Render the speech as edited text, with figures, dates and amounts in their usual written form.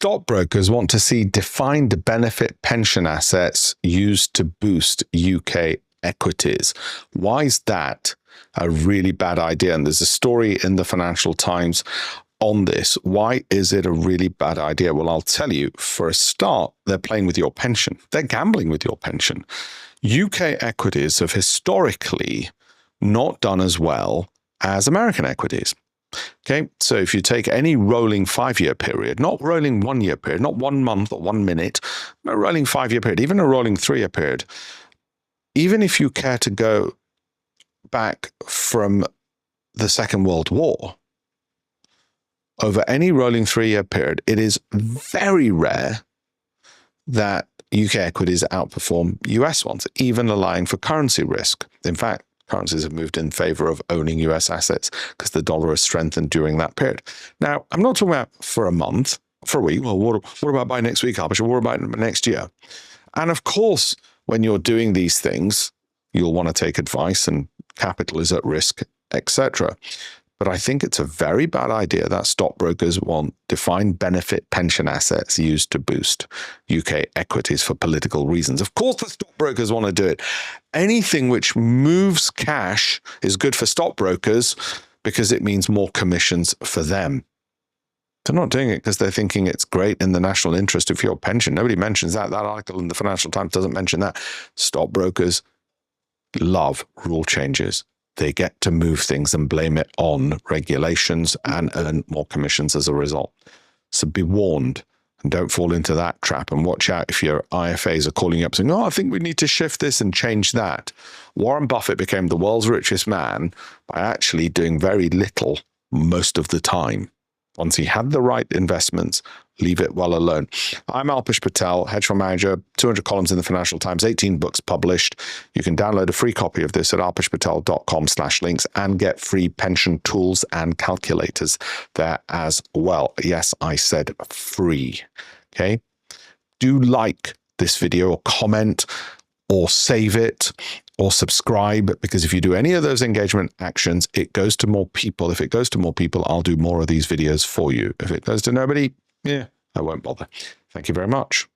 Stockbrokers want to see defined benefit pension assets used to boost UK equities. Why is that a really bad idea? And there's a story in the Financial Times on this. Why is it a really bad idea? Well, I'll tell you. For a start, they're playing with your pension. They're gambling with your pension. UK equities have historically not done as well as American equities. Okay, so if you take any rolling 5-year period, not rolling 1-year period, not 1 month or 1 minute, a rolling 5-year period, even a rolling 3-year period, even if you care to go back from the Second World War, over any rolling 3-year period, it is very rare that UK equities outperform US ones, even allowing for currency risk. In fact, currencies have moved in favor of owning US assets because the dollar has strengthened during that period. Now, I'm not talking about for a month, for a week. Well, what about by next week, Alpesh? What about next year? And of course, when you're doing these things, you'll want to take advice and capital is at risk, etc. But I think it's a very bad idea that stockbrokers want defined benefit pension assets used to boost UK equities for political reasons. Of course, the stockbrokers want to do it. Anything which moves cash is good for stockbrokers because it means more commissions for them. They're not doing it because they're thinking it's great in the national interest of your pension. Nobody mentions that. That article in the Financial Times doesn't mention that. Stockbrokers love rule changes. They get to move things and blame it on regulations and earn more commissions as a result. So be warned and don't fall into that trap, and watch out if your IFAs are calling you up saying, oh, I think we need to shift this and change that. Warren Buffett became the world's richest man by actually doing very little most of the time. Once he had the right investments, leave it well alone. I'm Alpesh Patel, hedge fund manager, 200 columns in the Financial Times, 18 books published. You can download a free copy of this at alpeshpatel.com/links and get free pension tools and calculators there as well. Yes, I said free. Okay. Do like this video or comment or save it or subscribe, because if you do any of those engagement actions, it goes to more people. If it goes to more people, I'll do more of these videos for you. If it goes to nobody, yeah, I won't bother. Thank you very much.